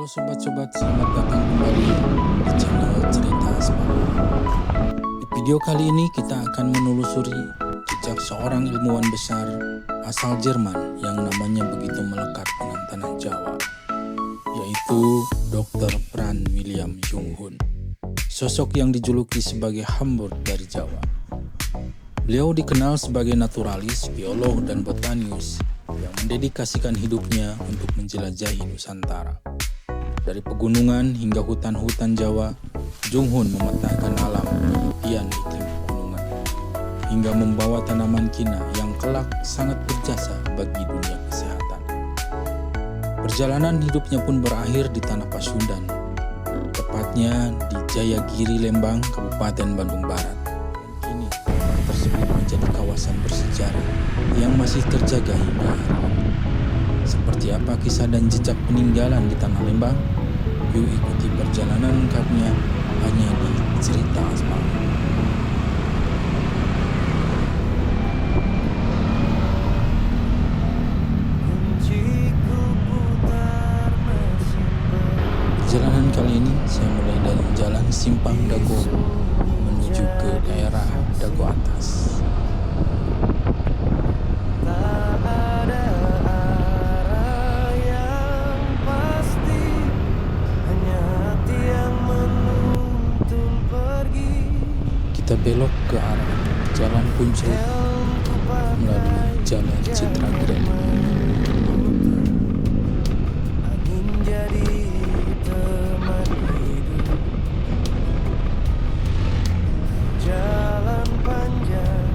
sobat-sobat, selamat datang kembali di channel Cerita Asmara. Di video kali ini kita akan menelusuri jejak seorang ilmuwan besar asal Jerman yang namanya begitu melekat dengan tanah Jawa, yaitu Dr. Frans William Junghun, sosok yang dijuluki sebagai Hamburg dari Jawa. Beliau dikenal sebagai naturalis, biolog, dan botanikus yang mendedikasikan hidupnya untuk menjelajahi Nusantara. Dari pegunungan hingga hutan-hutan Jawa, Junghun memetakan alam impian iklim pegunungan, hingga membawa tanaman kina yang kelak sangat berjasa bagi dunia kesehatan. Perjalanan hidupnya pun berakhir di tanah Pasundan, tepatnya di Jayagiri, Lembang, Kabupaten Bandung Barat. Dan kini tempat tersebut menjadi kawasan bersejarah yang masih terjaga hingga hari ini. Seperti apa kisah dan jejak peninggalan di tanah Lembang? Yuk ikuti perjalanan lengkapnya hanya di Cerita Asmara. Perjalanan kali ini saya mulai dari Jalan Simpang Dago menuju ke daerah Dago Atas. Kita belok ke arah Jalan Puncak melalui Jalan Citragreni. Jalan panjang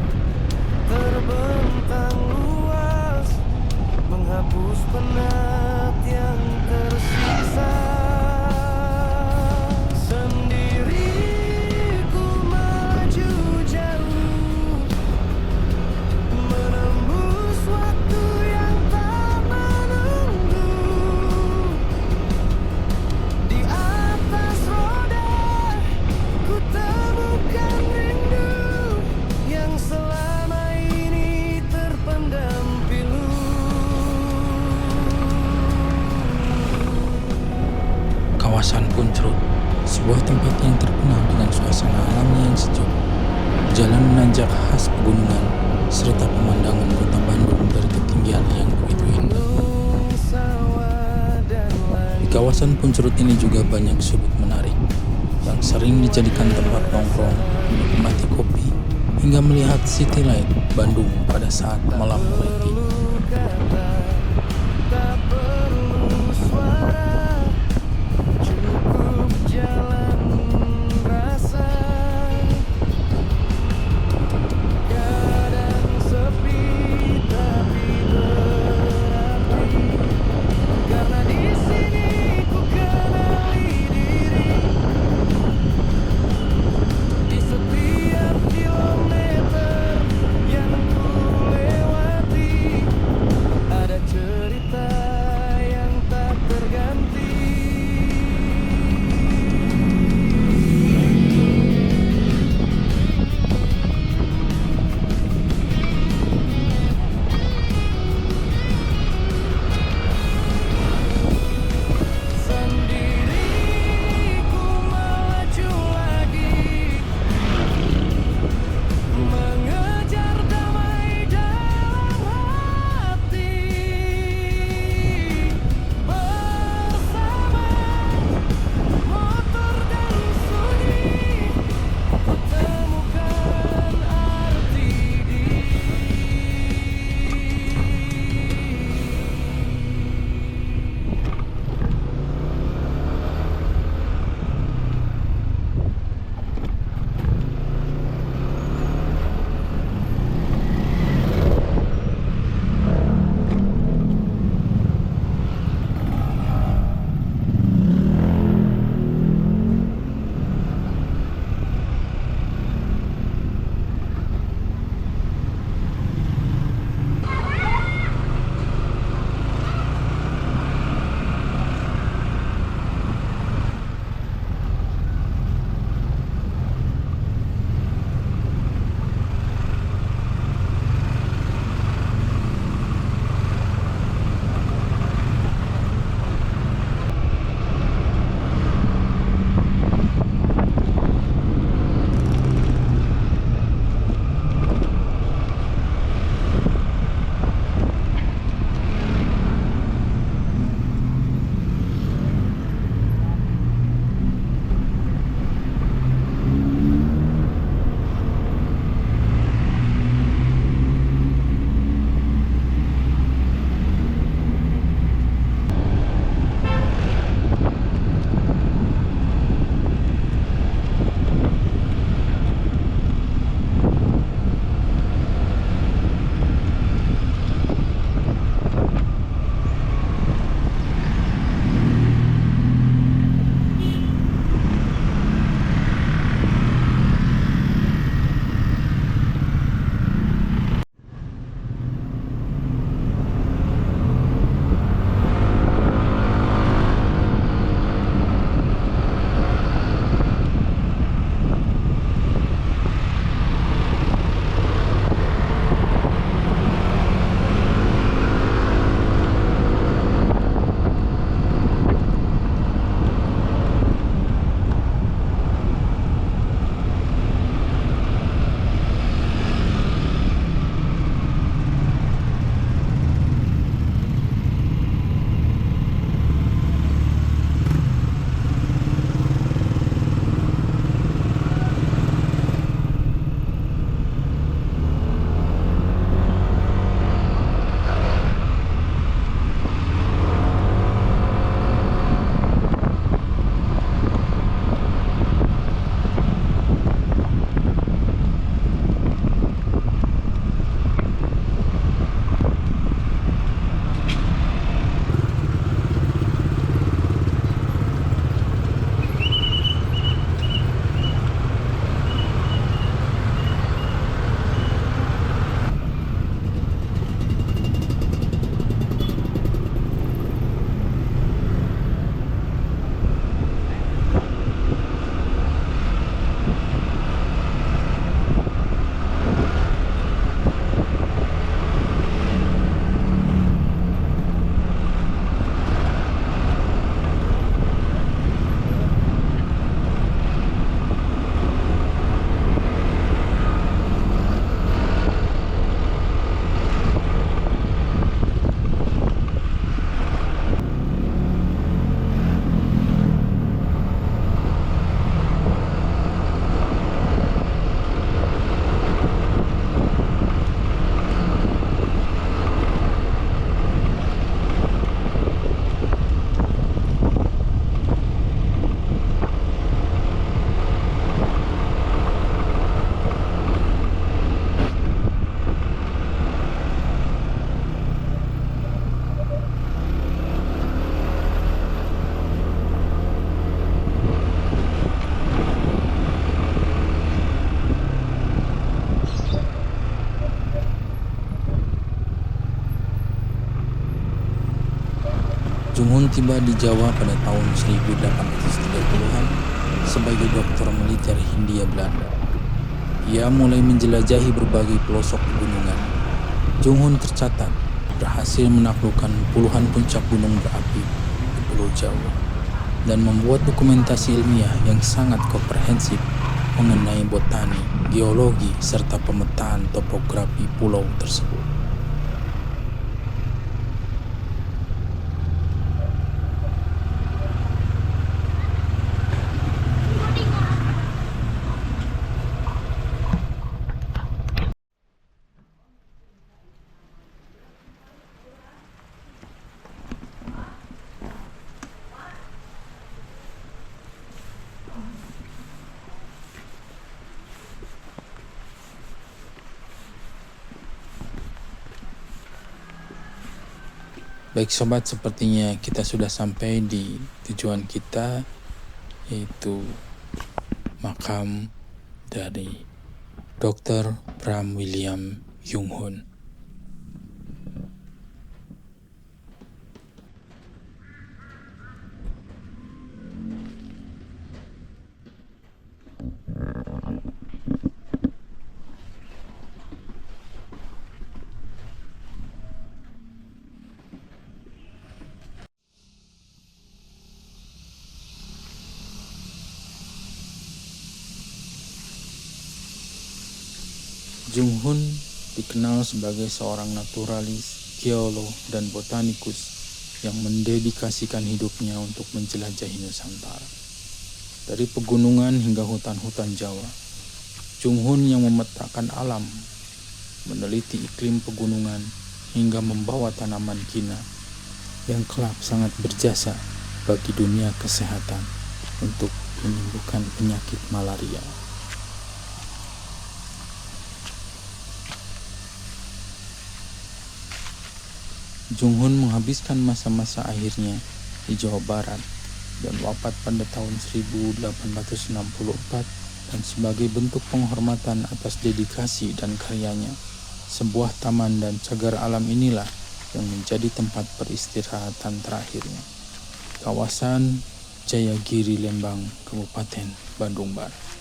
terbentang luas, menghapus penat yang tersisa. Kawasan Puncak, sebuah tempat yang terkenal dengan suasana alamnya yang sejuk, jalan menanjak khas pegunungan, serta pemandangan kota Bandung dari ketinggian yang begitu indah. Di kawasan Puncak ini juga banyak sudut menarik yang sering dijadikan tempat nongkrong, menikmati kopi, hingga melihat city light Bandung pada saat malam mulai tiba. Jung Hun tiba di Jawa pada tahun 1830-an sebagai dokter militer Hindia Belanda. Ia mulai menjelajahi berbagai pelosok pegunungan. Jung Hun tercatat berhasil menaklukkan puluhan puncak gunung berapi di Pulau Jawa dan membuat dokumentasi ilmiah yang sangat komprehensif mengenai botani, geologi, serta pemetaan topografi pulau tersebut. Baik sobat, sepertinya kita sudah sampai di tujuan kita, yaitu makam dari Dr. Bram William Jung Hun. Jung Hun dikenal sebagai seorang naturalis, geolog, dan botanikus yang mendedikasikan hidupnya untuk menjelajahi Nusantara. Dari pegunungan hingga hutan-hutan Jawa, Jung Hun yang memetakan alam, meneliti iklim pegunungan, hingga membawa tanaman kina yang kelak sangat berjasa bagi dunia kesehatan untuk menyembuhkan penyakit malaria. Jung Hun menghabiskan masa-masa akhirnya di Jawa Barat dan wafat pada tahun 1864, dan sebagai bentuk penghormatan atas dedikasi dan karyanya, sebuah taman dan cagar alam inilah yang menjadi tempat peristirahatan terakhirnya. Kawasan Jayagiri Lembang, Kabupaten Bandung Barat.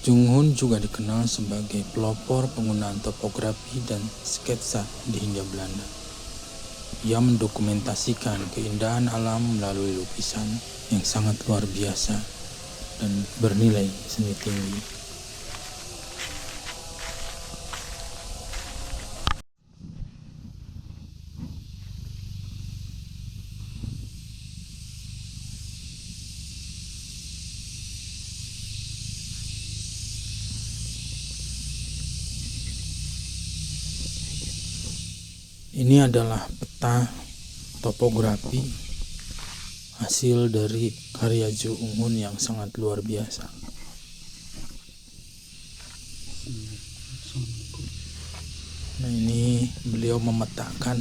Jung Hun juga dikenal sebagai pelopor penggunaan topografi dan sketsa di Hindia Belanda. Ia mendokumentasikan keindahan alam melalui lukisan yang sangat luar biasa dan bernilai seni tinggi. Ini adalah peta topografi hasil dari karya Jung Hun yang sangat luar biasa. Nah, ini beliau memetakan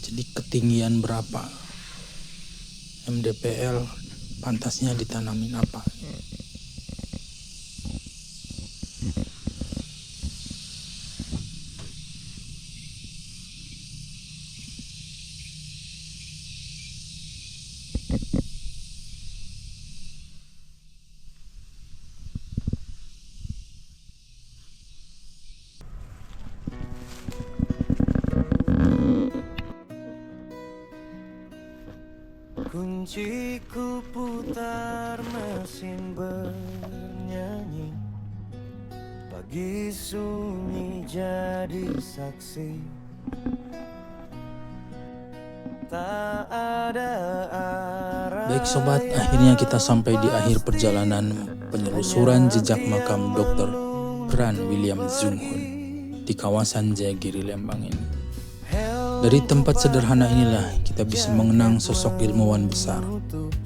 jadi ketinggian berapa MDPL, pantasnya ditanamin apa. Kunciku putar, mesin bernyanyi, pagi sunyi jadi saksi. Tak ada arah. Baik sobat, akhirnya kita sampai di akhir perjalanan penyelusuran jejak makam Dr. Bram William Jung Hun di kawasan Jayagiri Lembang ini. Dari tempat sederhana inilah kita bisa mengenang sosok ilmuwan besar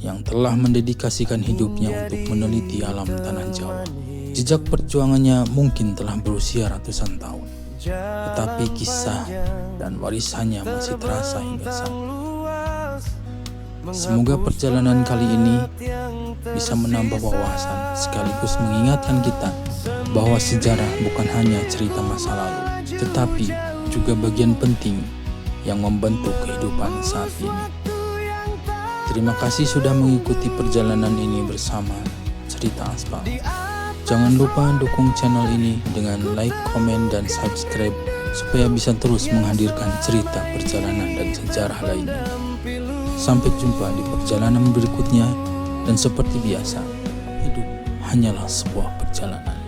yang telah mendedikasikan hidupnya untuk meneliti alam tanah Jawa. Jejak perjuangannya mungkin telah berusia ratusan tahun, tetapi kisah dan warisannya masih terasa hingga saat ini. Semoga perjalanan kali ini bisa menambah wawasan sekaligus mengingatkan kita bahwa sejarah bukan hanya cerita masa lalu, tetapi juga bagian penting yang membentuk kehidupan saat ini. Terima kasih sudah mengikuti perjalanan ini bersama Cerita Aspal. Jangan lupa dukung channel ini dengan like, komen, dan subscribe supaya bisa terus menghadirkan cerita perjalanan dan sejarah lainnya. Sampai jumpa di perjalanan berikutnya, dan seperti biasa, hidup hanyalah sebuah perjalanan.